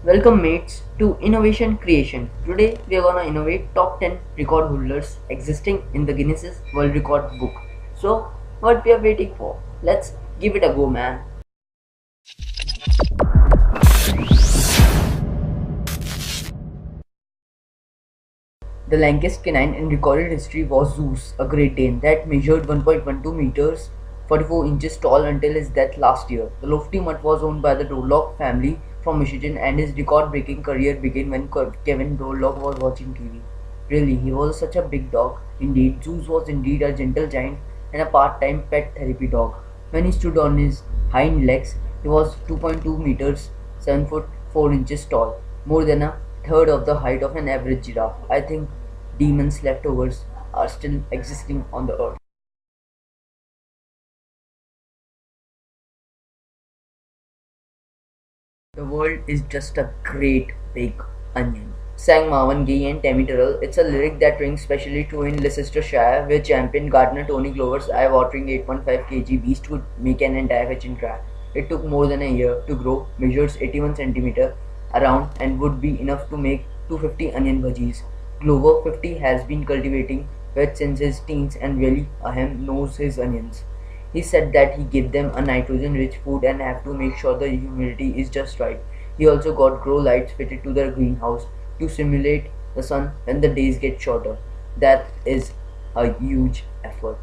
Welcome mates to Innovation Creation. Today we are gonna innovate top 10 record holders existing in the Guinness World Record book. So what we are waiting for? Let's give it a go, man. The longest canine in recorded history was Zeus, a Great Dane that measured 1.12 meters, 44 inches tall until his death last year. The lofty mutt was owned by the Dorlock family from Michigan, and his record-breaking career began when Kevin Dorlock was watching TV. Really, he was such a big dog. Indeed, Zeus was indeed a gentle giant and a part-time pet therapy dog. When he stood on his hind legs, he was 2.2 meters, 7 foot 4 inches tall, more than a third of the height of an average giraffe. I think demons leftovers are still existing on the earth. The world is just a great big onion, sang Marvin Gaye and Tammy Terrell. It's a lyric that rings especially true in Leicestershire, where champion gardener Tony Glover's eye-watering 8.5 kg beast could make an entire kitchen cry. It took more than a year to grow, measures 81 centimeter around, and would be enough to make 250 onion bhajis. Glover 50 has been cultivating veg since his teens and really ahem knows his onions. He said that he gave them a nitrogen-rich food and have to make sure the humidity is just right. He also got grow lights fitted to their greenhouse to simulate the sun when the days get shorter. That is a huge effort.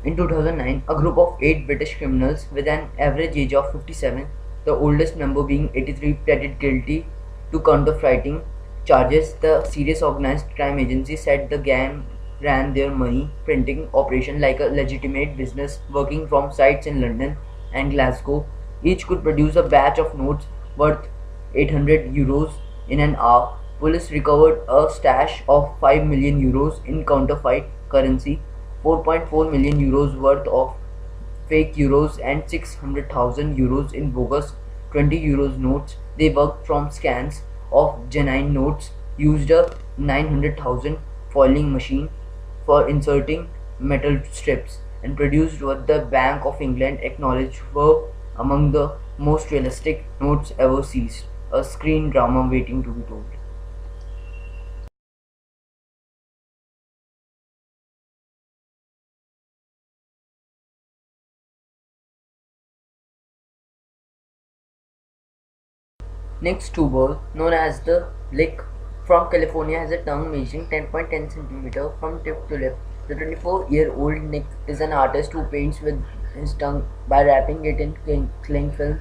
In 2009, a group of 8 British criminals with an average age of 57, the oldest member being 83, pleaded guilty to counterfeiting charges. The Serious Organized Crime Agency said the gang ran their money printing operation like a legitimate business, working from sites in London and Glasgow. Each could produce a batch of notes worth 800 euros in an hour. Police recovered a stash of 5 million euros in counterfeit currency, 4.4 million euros worth of fake euros, and 600,000 euros in bogus 20 euros notes. They worked from scans of genuine notes, used a 900,000 foiling machine for inserting metal strips, and produced what the Bank of England acknowledged were among the most realistic notes ever seized. A screen drama waiting to be told. Next tuber, known as the lick from California, has a tongue measuring 10.10 centimeter from tip to lip. The 24-year-old Nick is an artist who paints with his tongue by wrapping it in cling film,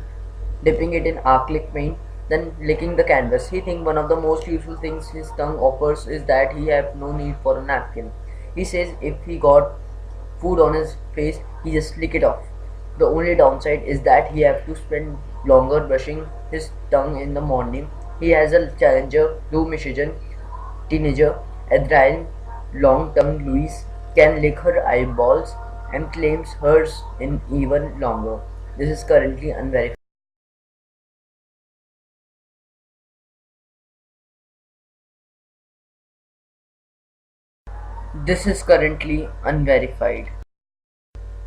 dipping it in acrylic paint, then licking the canvas. He thinks one of the most useful things his tongue offers is that he have no need for a napkin. He says if he got food on his face, he just lick it off. The only downside is that he have to spend longer brushing his tongue in the morning. He has a challenger, Blue Michigan teenager, Adrienne long-tongued Louise, can lick her eyeballs and claims hers in even longer. This is currently unverified. This is currently unverified.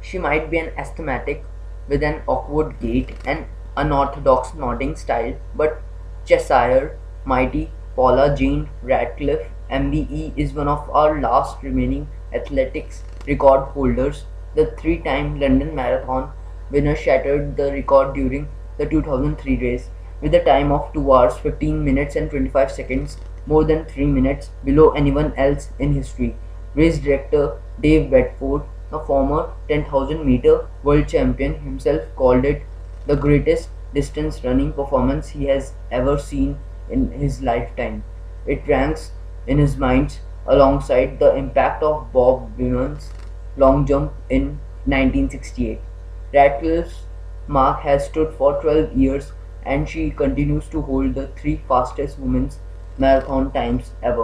She might be an asthmatic with an awkward gait and unorthodox nodding style, but Cheshire Mighty Paula Jean Radcliffe MBE is one of our last remaining athletics record holders. The three-time London Marathon winner shattered the record during the 2003 race with a time of 2 hours 15 minutes and 25 seconds, more than 3 minutes below anyone else in history. Race director Dave Bedford, a former 10,000-meter world champion himself, called it the greatest distance running performance he has ever seen in his lifetime. It ranks in his mind alongside the impact of Bob Beeman's long jump in 1968. Radcliffe's mark has stood for 12 years, and she continues to hold the three fastest women's marathon times ever.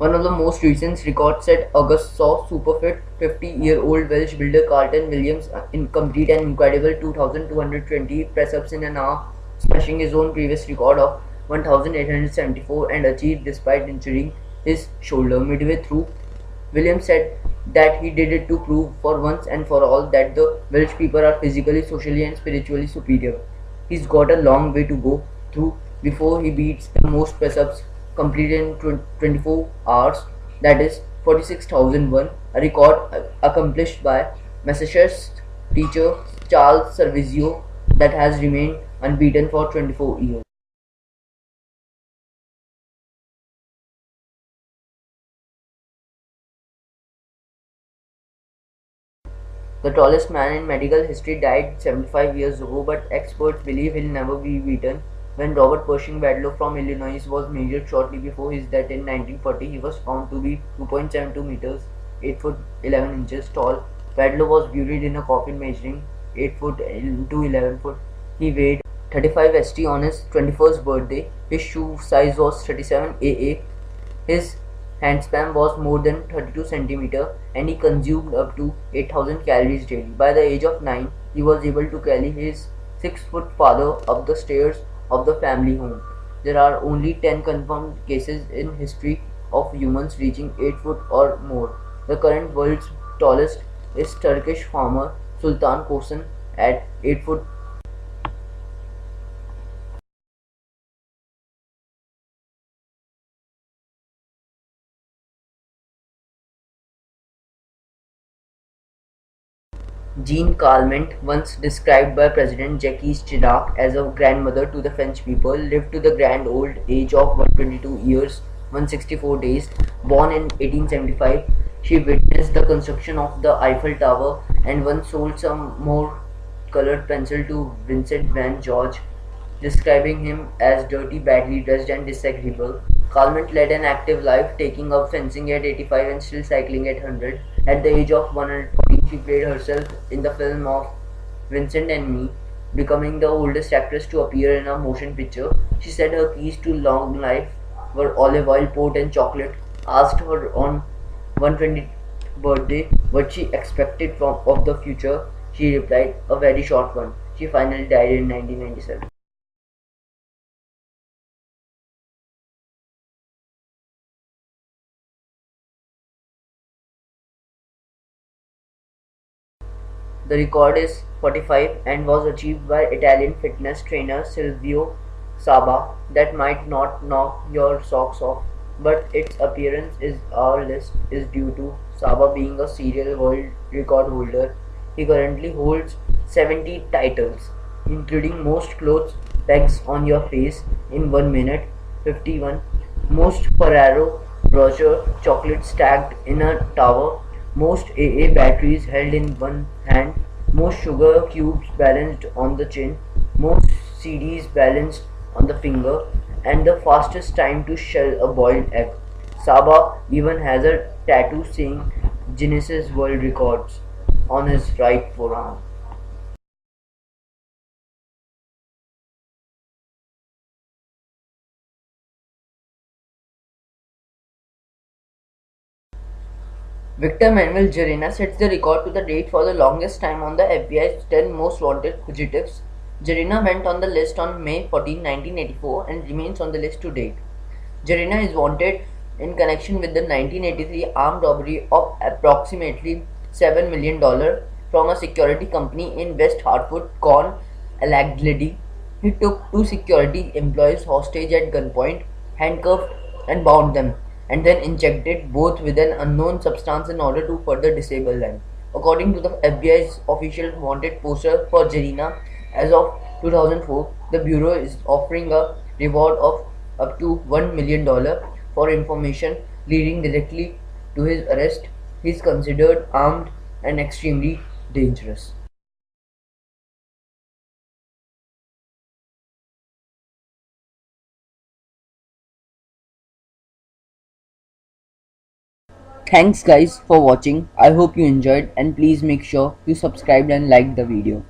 One of the most recent records set August saw superfit 50-year-old Welsh builder Carlton Williams complete an incredible 2,220 press-ups in an hour, smashing his own previous record of 1,874 and achieved despite injuring his shoulder midway through. Williams said that he did it to prove for once and for all that the Welsh people are physically, socially and spiritually superior. He's got a long way to go through before he beats the most press-ups completed in 24 hours, that is 46,001, a record accomplished by Massachusetts teacher Charles Servizio that has remained unbeaten for 24 years. The tallest man in medical history died 75 years ago, but experts believe he'll never be beaten. When Robert Pershing Wadlow from Illinois was measured shortly before his death in 1940, he was found to be 2.72 meters, 8 foot 11 inches tall. Wadlow was buried in a coffin measuring 8 foot to 11 foot. He weighed 35 st on his 21st birthday. His shoe size was 37 AA. His handspan was more than 32 centimeters and he consumed up to 8,000 calories daily. By the age of 9, he was able to carry his 6-foot father up the stairs of the family home. There are only 10 confirmed cases in history of humans reaching 8 foot or more. The current world's tallest is Turkish farmer Sultan Kosen at 8 foot. Jean Calment, once described by President Jacques Chirac as a grandmother to the French people, lived to the grand old age of 122 years, 164 days. Born in 1875, she witnessed the construction of the Eiffel Tower and once sold some more colored pencil to Vincent van Gogh, describing him as dirty, badly dressed, and disagreeable. Calment led an active life, taking up fencing at 85 and still cycling at 100. At the age of 140, she played herself in the film of Vincent and Me, becoming the oldest actress to appear in a motion picture. She said her keys to long life were olive oil, port, and chocolate. Asked her on 120th birthday what she expected of the future, she replied, "A very short one." She finally died in 1997. The record is 45 and was achieved by Italian fitness trainer Silvio Saba. That might not knock your socks off, but its appearance is our list is due to Saba being a serial world record holder. He currently holds 70 titles, including most clothes pegs on your face in 1 minute, 51, most Ferrero Rocher chocolates stacked in a tower, most AA batteries held in one hand, most sugar cubes balanced on the chin, most CDs balanced on the finger, and the fastest time to shell a boiled egg. Saba even has a tattoo saying Guinness World Records on his right forearm. Victor Manuel Llerena sets the record to the date for the longest time on the FBI's 10 most wanted fugitives. Llerena went on the list on May 14, 1984 and remains on the list to date. Llerena is wanted in connection with the 1983 armed robbery of approximately $7 million from a security company in West Hartford, Con Alaclady. He took two security employees hostage at gunpoint, handcuffed and bound them, and then injected both with an unknown substance in order to further disable them. According to the FBI's official wanted poster for Llerena, as of 2004, the Bureau is offering a reward of up to $1 million for information leading directly to his arrest. He is considered armed and extremely dangerous. Thanks guys for watching. I hope you enjoyed and please make sure you subscribed and liked the video.